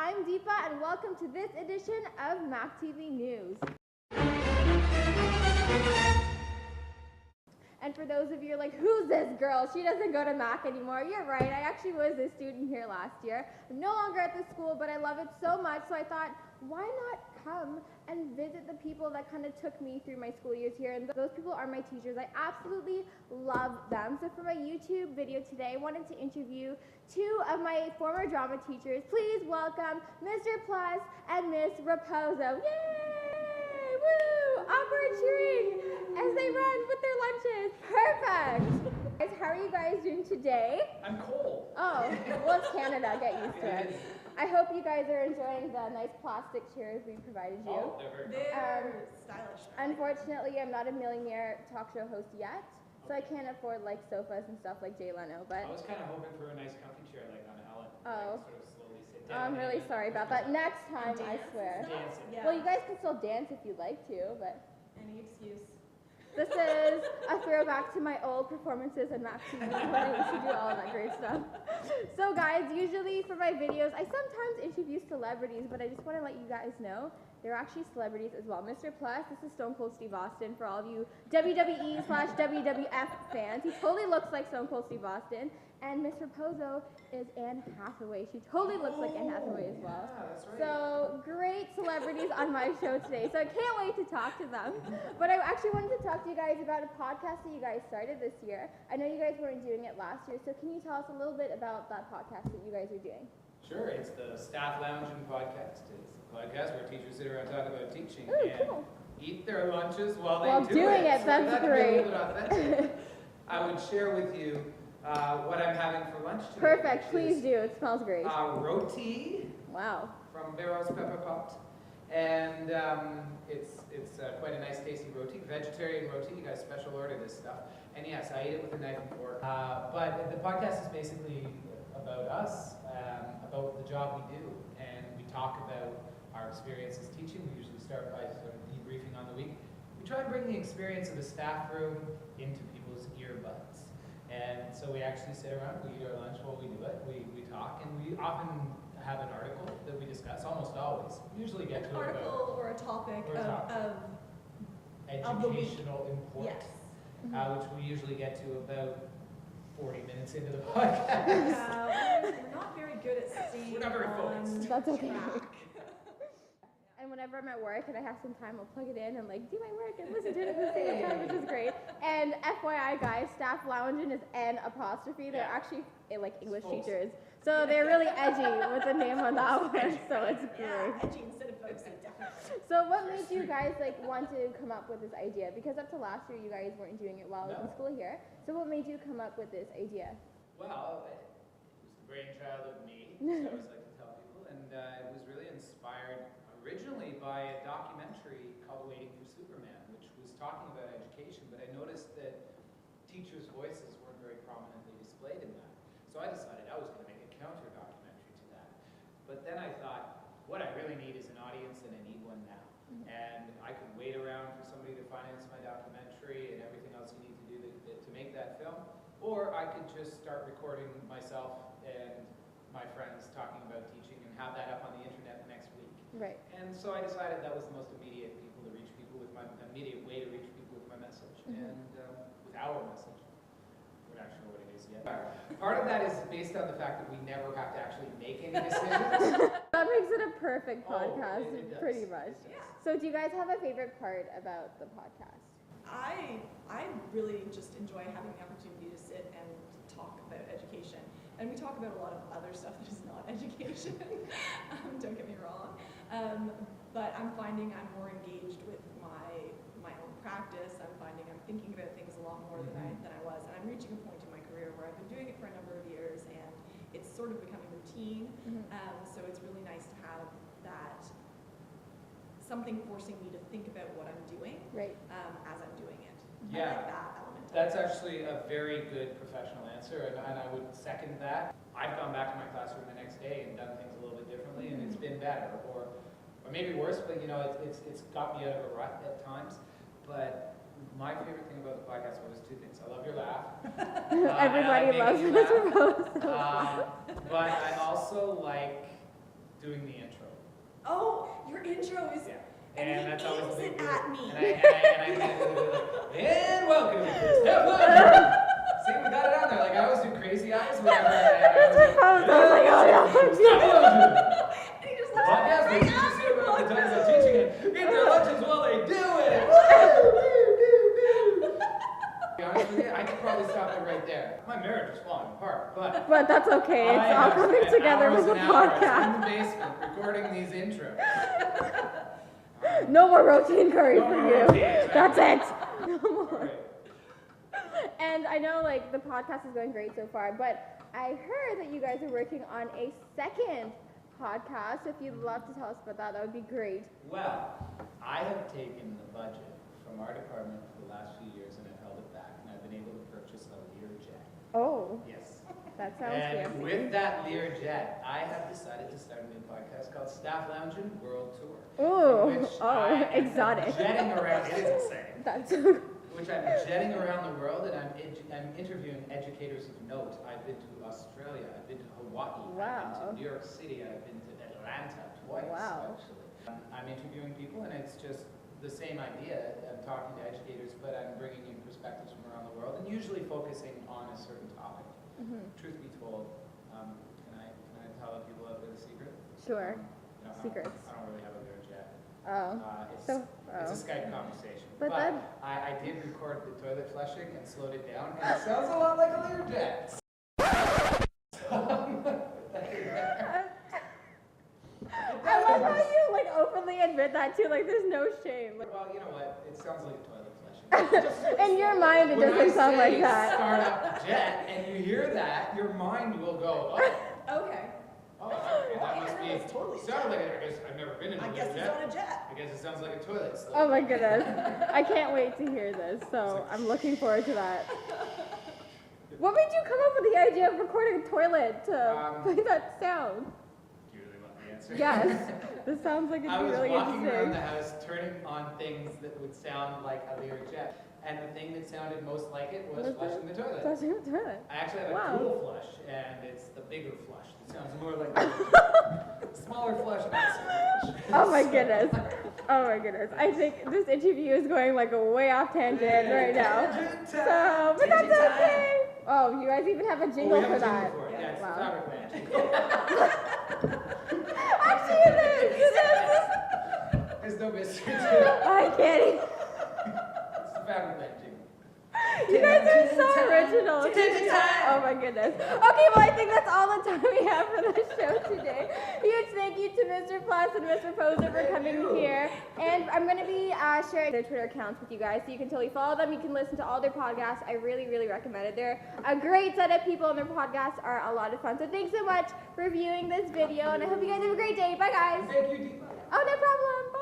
I'm Deepa, and welcome to this edition of Mac TV News. And for those of you like, who's this girl? She doesn't go to Mac anymore. You're right, I actually was a student here last year. I'm no longer at the school, but I love it so much, so I thought, why not come and visit the people that kind of took me through my school years here? And those people are my teachers. I absolutely love them. So for my YouTube video today, I wanted to interview two of my former drama teachers. Please welcome Mr. Plus and Miss Raposo. Yay! Woo! Awkward cheering as they run with their lunches. Perfect! Guys, how are you guys doing today? I'm cold. Oh, well, it's Canada. Get used to it. I hope you guys are enjoying the nice plastic chairs we provided you. Oh, they're stylish. Unfortunately, I'm not a millionaire talk show host yet, so I can't afford like sofas and stuff like Jay Leno. But I was kind of hoping for a nice comfy chair like on Ellen. Oh. Like, sort of slowly sit down. I'm really sorry about that. Next time, I swear. Dancing. Yeah. Well, you guys can still dance if you'd like to, but Any excuse. this is a throwback to my old performances in Mac TV when I used to do all that great stuff. So guys, usually for my videos, I sometimes interview celebrities, but I just want to let you guys know they're actually celebrities as well. Mr. Plus, this is Stone Cold Steve Austin for all of you WWE/WWF fans. He totally looks like Stone Cold Steve Austin. And Miss Raposo is Anne Hathaway. She totally looks like Anne Hathaway as well. Yeah, that's right. So great celebrities on my show today. So I can't wait to talk to them. But I actually wanted to talk to you guys about a podcast that you guys started this year. I know you guys weren't doing it last year, so can you tell us a little bit about that podcast that you guys are doing? Sure, it's the Staff Loungin podcast. It's a podcast where teachers sit around talking about teaching Ooh, and cool. eat their lunches while they While do doing it, So that's that can be a great. little bit authentic. I would share with you what I'm having for lunch today. Perfect, which please is, do. It smells great. Roti Wow. from Barrow's Pepper Pot. And it's quite a nice tasty roti, vegetarian roti. You guys special order this stuff. And yes, I eat it with a knife and fork. But the podcast is basically about us, about the job we do. And we talk about our experiences teaching. We usually start by sort of debriefing on the week. We try and bring the experience of the staff room into people's earbuds. And so we actually sit around, we eat our lunch while we do it, we talk, and we often have an article that we discuss, almost always. We usually get to An article or a topic Or a topic. of the week. educational import, Yes. which we usually get to about 40 minutes into the podcast. We're not very good at staying We're not very on focused. That's okay. track. And whenever I'm at work and I have some time, I'll plug it in and like do my work and listen to it at the same time, which is great. And FYI guys, Staff Loungin is N apostrophe. They're Yeah. actually like English Folks. teachers. So they're really edgy with the name on that one. So it's Yeah, great. edgy instead of folksy, definitely. So what made you guys like want to come up with this idea? Because up to last year you guys weren't doing it while I was in No. school here. So what made you come up with this idea? Well, it was the brainchild of me, as I always like to tell people, and it was really inspired originally by a documentary called Waiting for Superman, which was talking about education, but I noticed that teachers' voices weren't very prominently displayed in that. So I decided I was going to make a counter documentary to that. But then I thought, what I really need is an audience, and I need one now. And I could wait around for somebody to finance my documentary and everything else you need to do to make that film, or I could just start recording myself and my friends talking about teaching and have that up on the internet the next week. Right. And so I decided that was the most immediate way to reach people with my message, and with our message. We're not sure what it is yet. Part of that is based on the fact that we never have to actually make any decisions. That makes it a perfect Oh, podcast, it does. pretty much. Yeah. So do you guys have a favorite part about the podcast? I really just enjoy having the opportunity to sit and talk about education. And we talk about a lot of other stuff that is not education, don't get me wrong. But I'm finding I'm more engaged with my own practice. I'm finding I'm thinking about things a lot more than I was. And I'm reaching a point in my career where I've been doing it for a number of years and it's sort of becoming routine. So it's really nice to have that something forcing me to think about what I'm doing Right. as I'm doing it. Yeah. I like that element. That's actually a very good professional answer, and I would second that. I've gone back to my classroom the next day and done things a little bit differently, and it's been better, or maybe worse, but you know, it's got me out of a rut at times. But my favorite thing about the podcast was two things. I love your laugh. Everybody and I loves like making you Mr. laugh. Rose. But I also like doing the intro. Oh, your intro is. Yeah. And that's he always aims the it big at deal. me. And and welcome to Staff Loungin. See, we got it on there. Like I always do crazy eyes whenever I was like, oh yeah. Staff Loungin. And he just looks Podcast where right teachers at sit around the me. times of teaching and eat their lunches while they do it. To be honest with you, I could probably stop it right there. My marriage is falling apart, but But that's okay. It's I all have coming spent together hours with the and hours in podcast. the basement recording these intros. No more routine curry No for more you. routine, That's it. No more. Alright. And I know like the podcast is going great so far, but I heard that you guys are working on a second podcast. If you'd love to tell us about that, that would be great. Well, I have taken the budget from our department for the last few years and have held it back, and I've been able to purchase a Learjet. Oh, Yes. that sounds And fancy. with that Learjet, I have decided to start a new podcast called Staff Loungin World Tour. Ooh, in which oh, I am exotic. Jetting around, it is insane. That's Which I'm jetting around the world and I'm interviewing educators of note. I've been to Australia, I've been to Hawaii, I've Wow. been to New York City, I've been to Atlanta twice Wow. actually. I'm interviewing people and it's just the same idea. I'm talking to educators, but I'm bringing in perspectives from around the world and usually focusing on a certain topic. Truth be told, can I tell the people out there the secret? sure. Secrets. I don't really have a Learjet. Oh, It's so a Skype conversation. But then- I did record the toilet flushing and slowed it down, and it sounds a lot like a Learjet. I love how you like openly admit that too. Like, there's no shame. Like, Well, you know what? It sounds like a toilet flushing. in your mind, it When doesn't I sound say like that. start up jet, and you hear that, your mind will go, Okay. okay, that must be. It's totally Sounded like I guess I've never been in a I guess Learjet. it's on a jet. I guess it sounds like a toilet. So. Oh my goodness. I can't wait to hear this. So I'm looking forward to that. What made you come up with the idea of recording a toilet to play that sound? Do you really want the answer? Yes. This sounds like it'd I be was really walking around the interesting. house turning on things that would sound like a Learjet, and the thing that sounded most like it was Was flushing the toilet. Flushing the toilet. I actually have Wow. a dual flush, and it's the bigger flush. It sounds more like a smaller flush, not so much. Oh my goodness. Oh my goodness. I think this interview is going like a way off tangent right now. So, but that's okay. Oh, you guys even have a jingle we have for a jingle that. for it. Yeah, it's Wow. the Fabric Land jingle. Actually, it is. There's no mystery to it. I can't even. It's the Fabric Land jingle. You guys are so original. Oh my goodness. Okay, well I think that's all the time we have for the show today. Huge thank you to Mr. Plus and Mr. Raposo for coming here. And I'm going to be sharing their Twitter accounts with you guys, so you can totally follow them. You can listen to all their podcasts. I really, really recommend it. They're a great set of people, and their podcasts are a lot of fun. So thanks so much for viewing this video, and I hope you guys have a great day. Bye, guys. Thank you, Deepa. Oh, no problem.